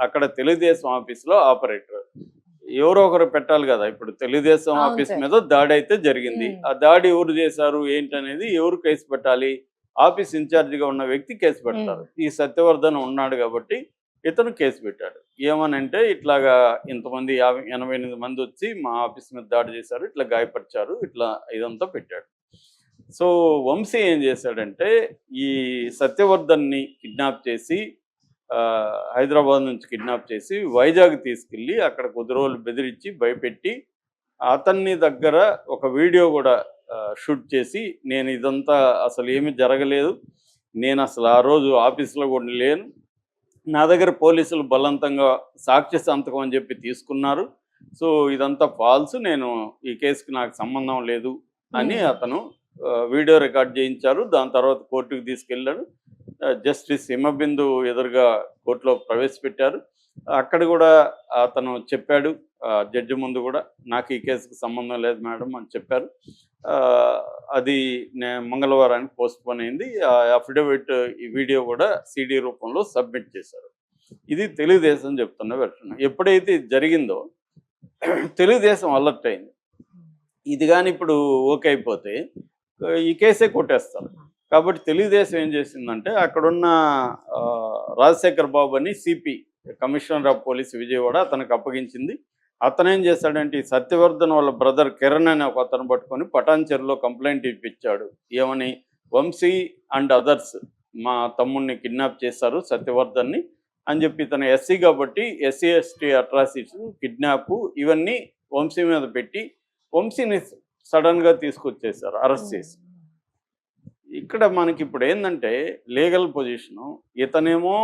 అక్కడ తెలుగుదేశం ఆఫీస్లో ఆపరేటర్ ఎవరో ఒకరు పెట్టాలి కదా. ఇప్పుడు తెలుగుదేశం అవును ఆఫీస్ సార్. మీద దాడి అయితే జరిగింది. ఆ దాడి ఎవరు చేశారు ఏంటనేది ఎవరు కేసు పెట్టాలి? ఆఫీస్ ఇన్ఛార్జిగా ఉన్న వ్యక్తి కేసు పెడతారు. ఈ సత్యవర్ధన్ ఉన్నాడు కాబట్టి ఇతను కేసు పెట్టాడు. ఏమనంటే ఇట్లాగా ఇంతమంది 88 మంది వచ్చి మా ఆఫీస్ మీద దాడి చేశారు, ఇట్లా గాయపరిచారు, ఇట్లా ఇదంతా పెట్టాడు. సో వంశీ ఏం చేశాడంటే ఈ సత్యవర్ధన్ని కిడ్నాప్ చేసి హైదరాబాద్ నుంచి కిడ్నాప్ చేసి వైజాగ్ తీసుకెళ్ళి అక్కడ కొద్ది రోజులు బెదిరించి భయపెట్టి అతన్ని దగ్గర ఒక వీడియో కూడా షూట్ చేసి నేను ఇదంతా అసలు ఏమీ జరగలేదు, నేను అసలు ఆ రోజు ఆఫీస్లో కూడా లేను, నా దగ్గర పోలీసులు బలవంతంగా సాక్ష్య సంతకం అని చెప్పి తీసుకున్నారు, సో ఇదంతా ఫాల్స్, నేను ఈ కేసుకి నాకు సంబంధం లేదు అని అతను వీడియో రికార్డ్ చేయించారు. దాని తర్వాత కోర్టుకు తీసుకెళ్ళాడు. జస్టిస్ హిమబిందు ఎదురుగా కోర్టులో ప్రవేశపెట్టారు. అక్కడ కూడా అతను చెప్పాడు జడ్జి ముందు కూడా, నాకు ఈ కేసుకు సంబంధం లేదు మేడం అని చెప్పారు. అది మంగళవారానికి పోస్ట్పోన్ అయింది. అఫిడవిట్ ఈ వీడియో కూడా సిడి రూపంలో సబ్మిట్ చేశారు. ఇది తెలుగుదేశం చెప్తున్న వెర్షన్. ఎప్పుడైతే జరిగిందో తెలుగుదేశం అలర్ట్ అయింది. ఇది కానీ ఇప్పుడు ఓకే అయిపోతే ఈ కేసే కొట్టేస్తారు. కాబట్టి తెలుగుదేశం ఏం చేసిందంటే అక్కడున్న రాజశేఖర్ బాబు అని CP, commissioner of police Vijayawada, అతనికి అప్పగించింది. అతను ఏం చేశాడంటే ఈ సత్యవర్ధన్ వాళ్ళ బ్రదర్ కిరణ్ అని ఒక అతను పట్టుకొని పటాన్చెరులో కంప్లైంట్ ఇప్పించాడు. ఏమని? వంశీ అండ్ అదర్స్ మా తమ్ముడిని కిడ్నాప్ చేశారు సత్యవర్ధన్ని అని చెప్పి, ఇతను ఎస్సీ కాబట్టి ఎస్సీ ఎస్టీ అట్రాసిటీస్, కిడ్నాప్ ఇవన్నీ వంశీ మీద పెట్టి వంశీని సడన్గా తీసుకొచ్చేసారు, అరెస్ట్ చేసి. ఇక్కడ మనకి ఇప్పుడు ఏంటంటే లీగల్ పొజిషను, ఇతనేమో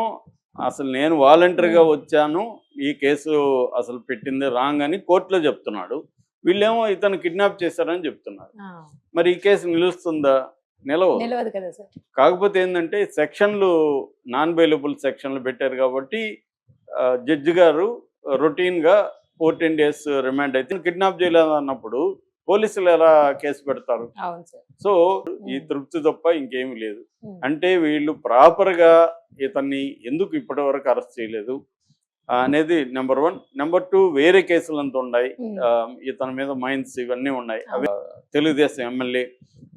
అసలు నేను వాలంటరీగా వచ్చాను, ఈ కేసు అసలు పెట్టింది రాంగ్ అని కోర్టులో చెప్తున్నాడు. వీళ్ళేమో ఇతను కిడ్నాప్ చేశారని చెప్తున్నారు. మరి ఈ కేసు నిలుస్తుందా? నిలవదు కదా సార్. కాకపోతే ఏంటంటే సెక్షన్లు నాన్ బెయిలబుల్ సెక్షన్లు పెట్టారు కాబట్టి జడ్జి గారు రొటీన్గా 14 days రిమాండ్ అయితే కిడ్నాప్ చేయలేదు అన్నప్పుడు పోలీసులు ఎలా కేసు పెడతారు? సో ఈ తృప్తి తప్ప ఇంకేమీ లేదు. అంటే వీళ్ళు ప్రాపర్గా ఇతన్ని ఎందుకు ఇప్పటి వరకు అరెస్ట్ చేయలేదు అనేది నెంబర్ 1. నెంబర్ 2, వేరే కేసులు అంతా ఉన్నాయి, ఇతని మీద మైన్స్ ఇవన్నీ ఉన్నాయి. అవి తెలుగుదేశం ఎమ్మెల్యే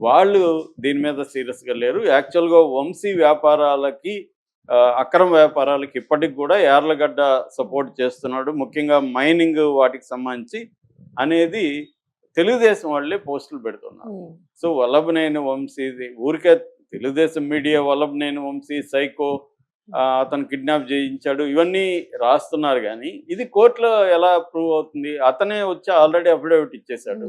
వాళ్ళు దీని మీద సీరియస్గా లేరు. యాక్చువల్గా వంశీ వ్యాపారాలకి, అక్రమ వ్యాపారాలకి ఇప్పటికి కూడా యార్లగడ్డ సపోర్ట్ చేస్తున్నాడు, ముఖ్యంగా మైనింగ్ వాటికి సంబంధించి అనేది తెలుగుదేశం వాళ్ళే పోస్టులు పెడుతున్నారు. సో వల్లభనేని వంశీ ఊరికే తెలుగుదేశం మీడియా వల్లభనేని వంశీ సైకో, అతను కిడ్నాప్ చేయించాడు ఇవన్నీ రాస్తున్నారు, కానీ ఇది కోర్టులో ఎలా ప్రూవ్ అవుతుంది? అతనే వచ్చి ఆల్రెడీ అఫిడవిట్ ఇచ్చేశాడు,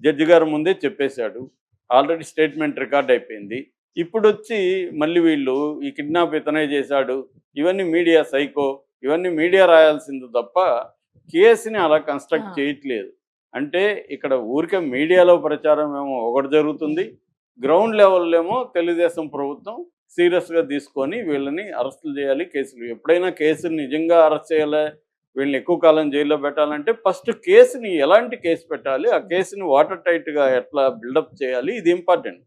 జడ్జి గారు ముందే చెప్పేశాడు, ఆల్రెడీ స్టేట్మెంట్ రికార్డ్ అయిపోయింది. ఇప్పుడు వచ్చి మళ్ళీ వీళ్ళు ఈ కిడ్నాప్ ఇతనే చేశాడు, ఇవన్నీ మీడియా సైకో, ఇవన్నీ మీడియా రాయాల్సింది తప్ప కేసుని అలా కన్స్ట్రక్ట్ చేయట్లేదు. అంటే ఇక్కడ ఊరికే మీడియాలో ప్రచారం ఏమో ఒకటి జరుగుతుంది, గ్రౌండ్ లెవెల్లో ఏమో తెలుగుదేశం ప్రభుత్వం సీరియస్గా తీసుకొని వీళ్ళని అరెస్టులు చేయాలి, కేసులు ఎప్పుడైనా కేసుని నిజంగా అరెస్ట్ చేయాలి, వీళ్ళని ఎక్కువ కాలం జైల్లో పెట్టాలంటే ఫస్ట్ కేసుని ఎలాంటి కేసు పెట్టాలి, ఆ కేసుని వాటర్ టైట్గా ఎట్లా బిల్డప్ చేయాలి, ఇది ఇంపార్టెంట్.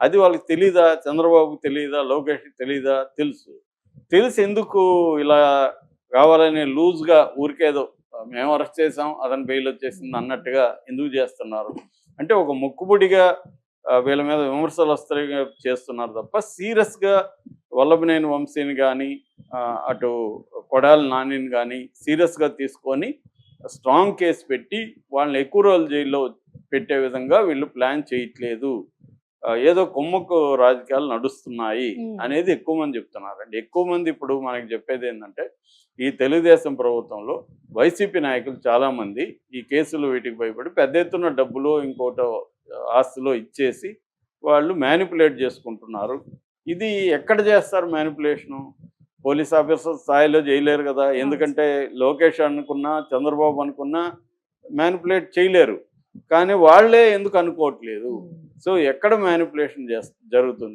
అది వాళ్ళకి తెలీదా? చంద్రబాబుకి తెలీదా? లోకేష్కి తెలీదా? తెలిసి ఎందుకు ఇలా కావాలని లూజ్గా ఊరికేదో మేము అరెస్ట్ చేసాం అతను బెయిల్ వచ్చేసింది అన్నట్టుగా ఎందుకు చేస్తున్నారు? అంటే ఒక మొక్కుబడిగా వీళ్ళ మీద విమర్శలు వస్తాయి చేస్తున్నారు తప్ప సీరియస్గా వల్లభనేని వంశీని కానీ అటు కొడాలి నానిని కానీ సీరియస్గా తీసుకొని స్ట్రాంగ్ కేసు పెట్టి వాళ్ళని ఎక్కువ రోజులు జైల్లో పెట్టే విధంగా వీళ్ళు ప్లాన్ చేయట్లేదు. ఏదో కొమ్మకు రాజకీయాలు నడుస్తున్నాయి అనేది ఎక్కువ మంది చెప్తున్నారండి. ఎక్కువ మంది ఇప్పుడు మనకి చెప్పేది ఏంటంటే ఈ తెలుగుదేశం ప్రభుత్వంలో వైసీపీ నాయకులు చాలామంది ఈ కేసులు వీటికి భయపడి పెద్ద ఎత్తున డబ్బులు ఇంకోటో ఆస్తులో ఇచ్చేసి వాళ్ళు మ్యానిపులేట్ చేసుకుంటున్నారు. ఇది ఎక్కడ చేస్తారు మ్యానిపులేషను? పోలీస్ ఆఫీసర్ స్థాయిలో చేయలేరు కదా, ఎందుకంటే లోకేష్ అనుకున్నా చంద్రబాబు అనుకున్నా మ్యానిపులేట్ చేయలేరు, కానీ వాళ్ళే ఎందుకు అనుకోవట్లేదు? సో ఎక్కడ మ్యానిపులేషన్ జరుగుతుంది?